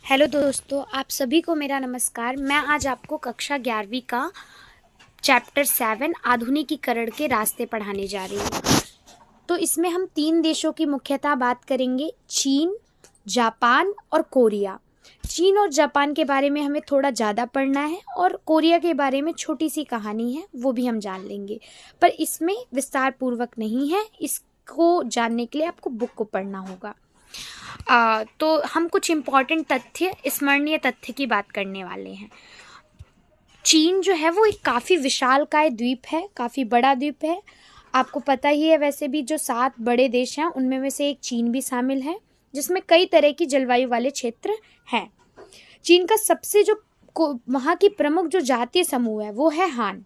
Hello दोस्तों, आप सभी को मेरा नमस्कार। मैं आज आपको कक्षा 11वीं का चैप्टर 7 आधुनिकीकरण के रास्ते पढ़ाने जा रही हूँ। तो इसमें हम 3 देशों की मुख्यतः बात करेंगे, चीन, जापान और कोरिया। चीन और जापान के बारे में हमें थोड़ा ज़्यादा पढ़ना है और कोरिया के बारे में छोटी सी कहानी है, वो भी हम जान लेंगे, पर इसमें विस्तार पूर्वक नहीं है। इसको जानने के लिए आपको बुक को पढ़ना होगा। तो हम कुछ इम्पॉर्टेंट तथ्य, स्मरणीय तथ्य की बात करने वाले हैं। चीन जो है वो एक काफ़ी विशालकाय द्वीप है, काफ़ी बड़ा द्वीप है। आपको पता ही है, वैसे भी जो 7 बड़े देश हैं उनमें में से एक चीन भी शामिल है, जिसमें कई तरह की जलवायु वाले क्षेत्र हैं। चीन का सबसे जो वहाँ की प्रमुख जो जातीय समूह है वो है हान।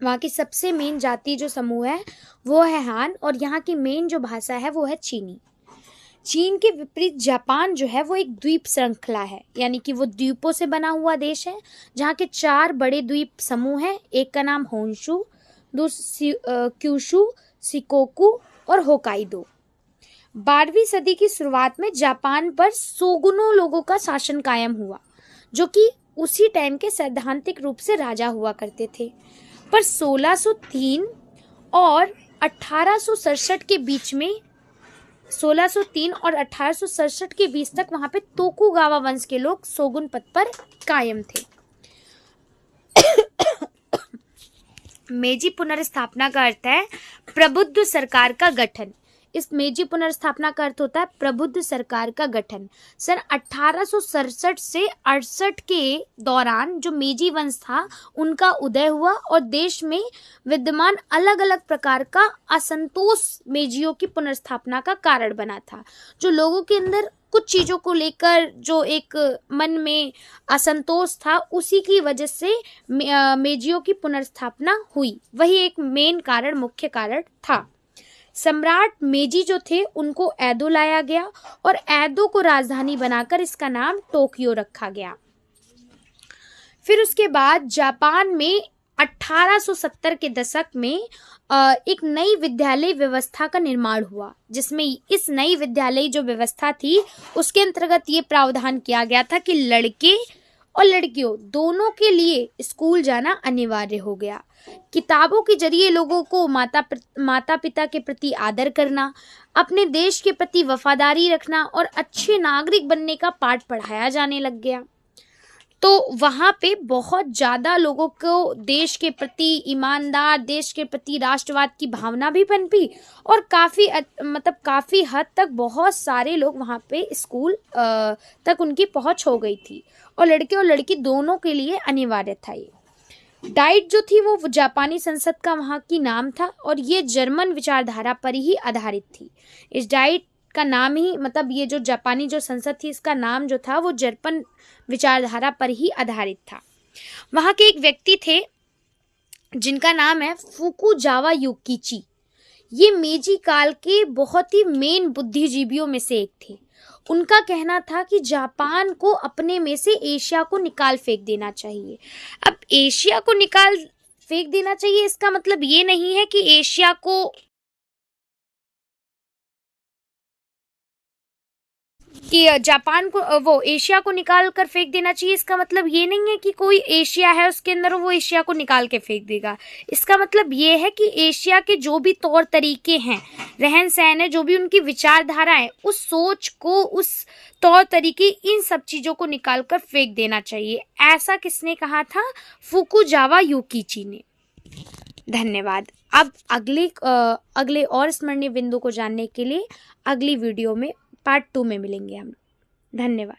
वहाँ की सबसे मेन जातीय जो समूह है वो है हान, और यहाँ की मेन जो भाषा है वो है चीनी। चीन के विपरीत जापान जो है वो एक द्वीप श्रृंखला है, यानी कि वो द्वीपों से बना हुआ देश है, जहाँ के 4 बड़े द्वीप समूह हैं। एक का नाम होन्शु, क्यूशु, शिकोकु और होकाइडो। 12वीं सदी की शुरुआत में जापान पर शोगुनों लोगों का शासन कायम हुआ, जो कि उसी टाइम के सैद्धांतिक रूप से राजा हुआ करते थे। पर 1603 और 1867 के बीच में 1603 और 1867 के बीच तक वहां पे तोकुगावा वंश के लोग शोगुन पद पर कायम थे। मेजी पुनर्स्थापना का अर्थ है प्रबुद्ध सरकार का गठन। इस मेजी पुनर्स्थापना का अर्थ होता है प्रबुद्ध सरकार का गठन। सन 1867 से 68 के दौरान जो मेजी वंश था उनका उदय हुआ, और देश में विद्यमान अलग अलग प्रकार का असंतोष मेजियों की पुनर्स्थापना का कारण बना था। जो लोगों के अंदर कुछ चीज़ों को लेकर जो एक मन में असंतोष था, उसी की वजह से मेजियों की पुनर्स्थापना हुई। वही एक मेन कारण, मुख्य कारण था। सम्राट मेजी जो थे उनको एदो लाया गया, और एदो को राजधानी बनाकर इसका नाम टोक्यो रखा गया। फिर उसके बाद जापान में 1870 के दशक में एक नई विद्यालय व्यवस्था का निर्माण हुआ, जिसमें इस नई विद्यालय जो व्यवस्था थी उसके अंतर्गत ये प्रावधान किया गया था कि लड़के और लड़कियों दोनों के लिए स्कूल जाना अनिवार्य हो गया। किताबों के जरिए लोगों को माता पिता के प्रति आदर करना, अपने देश के प्रति वफादारी रखना और अच्छे नागरिक बनने का पाठ पढ़ाया जाने लग गया। तो वहाँ पे बहुत ज़्यादा लोगों को देश के प्रति ईमानदार, देश के प्रति राष्ट्रवाद की भावना भी पनपी, और काफ़ी हद तक बहुत सारे लोग वहाँ पे स्कूल तक उनकी पहुँच हो गई थी, और लड़के और लड़की दोनों के लिए अनिवार्य था। ये डाइट जो थी वो जापानी संसद का वहाँ की नाम था, और ये जर्मन विचारधारा पर ही आधारित थी। इस डाइट का नाम ही, ये जो जापानी जो संसद थी इसका नाम जो था वो जर्मन विचारधारा पर ही आधारित था। वहाँ के एक व्यक्ति थे जिनका नाम है फुकुजावा युकिची। ये मेजी काल के बहुत ही मेन बुद्धिजीवियों में से एक थे। उनका कहना था कि जापान को अपने में से एशिया को निकाल फेंक देना चाहिए। अब एशिया को निकाल फेंक देना चाहिए, इसका मतलब ये नहीं है कि एशिया को जापान को वो एशिया को निकाल कर फेंक देना चाहिए। इसका मतलब ये नहीं है कि कोई एशिया है उसके अंदर वो एशिया को निकाल के फेंक देगा। इसका मतलब ये है कि एशिया के जो भी तौर तरीके हैं, रहन सहन है, जो भी उनकी विचारधारा है, उस सोच को, उस तौर तरीके, इन सब चीज़ों को निकाल कर फेंक देना चाहिए। ऐसा किसने कहा था? फुकुजावा युकिची ने। धन्यवाद। अब अगले और स्मरणीय बिंदु को जानने के लिए अगली वीडियो में पार्ट 2 में मिलेंगे हम। धन्यवाद।